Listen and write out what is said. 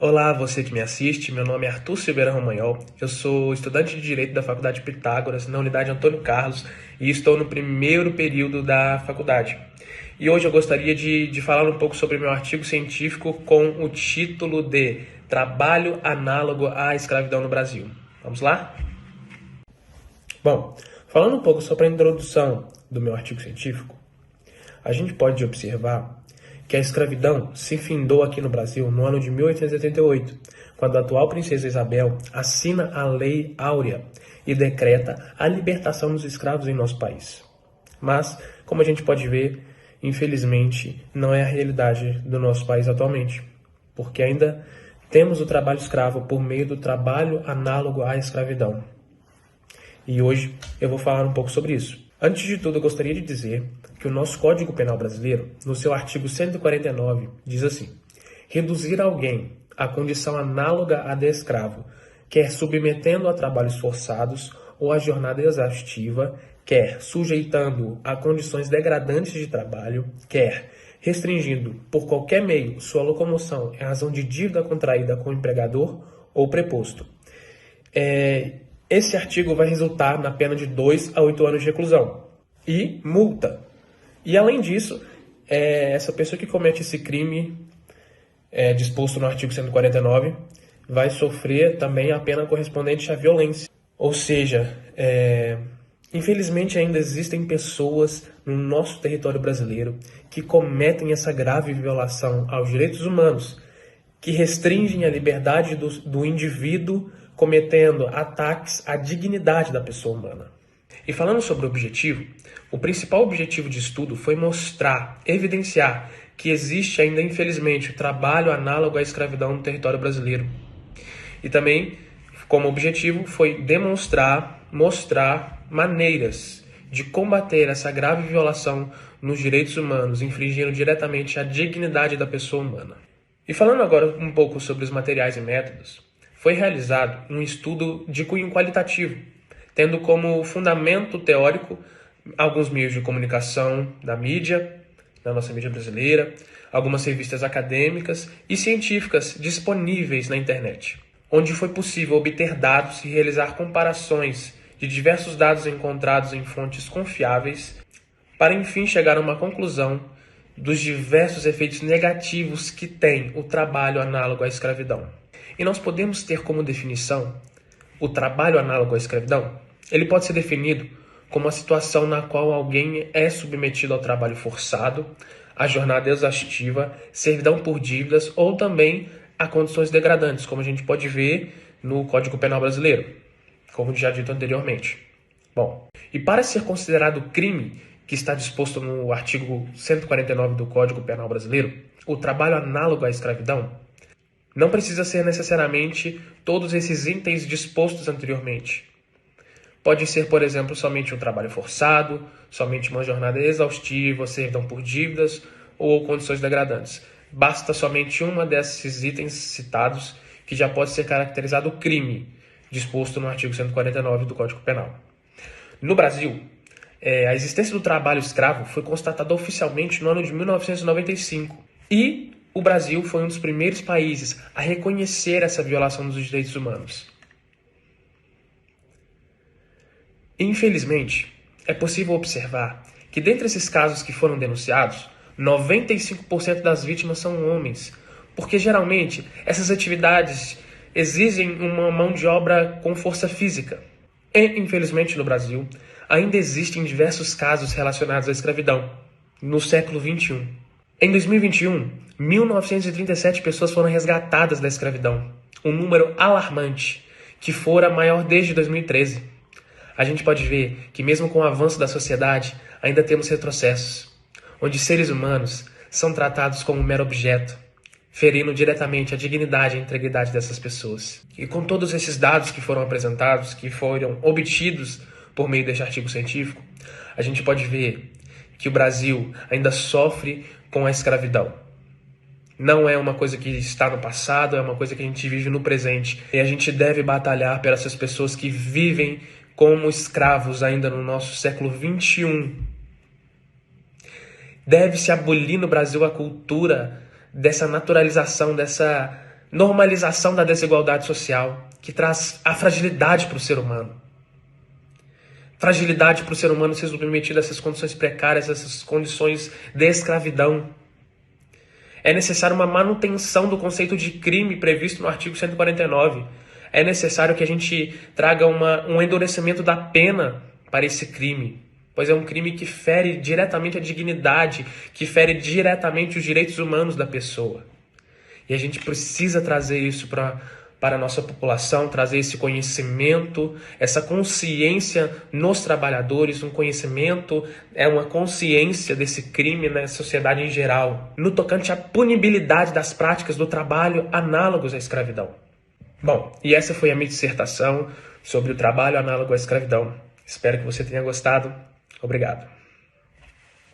Olá, você que me assiste, meu nome é Arthur Silveira Romagnol, eu sou estudante de Direito da Faculdade Pitágoras, na Unidade Antônio Carlos, e estou no primeiro período da faculdade. E hoje eu gostaria de falar um pouco sobre meu artigo científico com o título de Trabalho análogo à escravidão no Brasil. Vamos lá? Bom, falando um pouco sobre a introdução do meu artigo científico, a gente pode observar que a escravidão se findou aqui no Brasil no ano de 1888, quando a atual princesa Isabel assina a Lei Áurea e decreta a libertação dos escravos em nosso país. Mas, como a gente pode ver, infelizmente, não é a realidade do nosso país atualmente, porque ainda temos o trabalho escravo por meio do trabalho análogo à escravidão. E hoje eu vou falar um pouco sobre isso. Antes de tudo, eu gostaria de dizer que o nosso Código Penal brasileiro, no seu artigo 149, diz assim: reduzir alguém à condição análoga à de escravo, quer submetendo a trabalhos forçados ou a jornada exaustiva, quer sujeitando-o a condições degradantes de trabalho, quer restringindo por qualquer meio sua locomoção em razão de dívida contraída com o empregador ou preposto. Esse artigo vai resultar na pena de 2 a 8 anos de reclusão e multa. E além disso, essa pessoa que comete esse crime disposto no artigo 149 vai sofrer também a pena correspondente à violência. Ou seja, infelizmente ainda existem pessoas no nosso território brasileiro que cometem essa grave violação aos direitos humanos, que restringem a liberdade do indivíduo, cometendo ataques à dignidade da pessoa humana. E falando sobre o objetivo, o principal objetivo de estudo foi mostrar, evidenciar que existe ainda, infelizmente, o trabalho análogo à escravidão no território brasileiro. E também, como objetivo, foi mostrar maneiras de combater essa grave violação nos direitos humanos, infringindo diretamente a dignidade da pessoa humana. E falando agora um pouco sobre os materiais e métodos, foi realizado um estudo de cunho qualitativo, tendo como fundamento teórico alguns meios de comunicação da mídia, da nossa mídia brasileira, algumas revistas acadêmicas e científicas disponíveis na internet, onde foi possível obter dados e realizar comparações de diversos dados encontrados em fontes confiáveis, para enfim chegar a uma conclusão dos diversos efeitos negativos que tem o trabalho análogo à escravidão. E nós podemos ter como definição o trabalho análogo à escravidão. Ele pode ser definido como a situação na qual alguém é submetido ao trabalho forçado, à jornada exaustiva, servidão por dívidas ou também a condições degradantes, como a gente pode ver no Código Penal brasileiro, como já dito anteriormente. Bom, e para ser considerado crime, que está disposto no artigo 149 do Código Penal brasileiro, o trabalho análogo à escravidão, não precisa ser necessariamente todos esses itens dispostos anteriormente. Pode ser, por exemplo, somente um trabalho forçado, somente uma jornada exaustiva, servidão por dívidas ou condições degradantes. Basta somente uma desses itens citados que já pode ser caracterizado crime, disposto no artigo 149 do Código Penal. No Brasil, a existência do trabalho escravo foi constatada oficialmente no ano de 1995 e o Brasil foi um dos primeiros países a reconhecer essa violação dos direitos humanos. Infelizmente, é possível observar que dentre esses casos que foram denunciados, 95% das vítimas são homens, porque geralmente essas atividades exigem uma mão de obra com força física. E, infelizmente, no Brasil, ainda existem diversos casos relacionados à escravidão, no século XXI. Em 2021, 1.937 pessoas foram resgatadas da escravidão, um número alarmante, que fora maior desde 2013. A gente pode ver que mesmo com o avanço da sociedade, ainda temos retrocessos, onde seres humanos são tratados como um mero objeto, ferindo diretamente a dignidade e a integridade dessas pessoas. E com todos esses dados que foram apresentados, que foram obtidos por meio deste artigo científico, a gente pode ver que o Brasil ainda sofre com a escravidão. Não é uma coisa que está no passado, é uma coisa que a gente vive no presente. E a gente deve batalhar por essas pessoas que vivem como escravos ainda no nosso século XXI. Deve-se abolir no Brasil a cultura dessa naturalização, dessa normalização da desigualdade social, que traz a fragilidade para o ser humano. Fragilidade para o ser humano ser submetido a essas condições precárias, essas condições de escravidão. É necessário uma manutenção do conceito de crime previsto no artigo 149. É necessário que a gente traga um endurecimento da pena para esse crime, pois é um crime que fere diretamente a dignidade, que fere diretamente os direitos humanos da pessoa. E a gente precisa trazer isso para a nossa população, trazer esse conhecimento, essa consciência nos trabalhadores, um conhecimento, uma consciência desse crime na sociedade em geral, no tocante à punibilidade das práticas do trabalho análogos à escravidão. Bom, e essa foi a minha dissertação sobre o trabalho análogo à escravidão. Espero que você tenha gostado. Obrigado.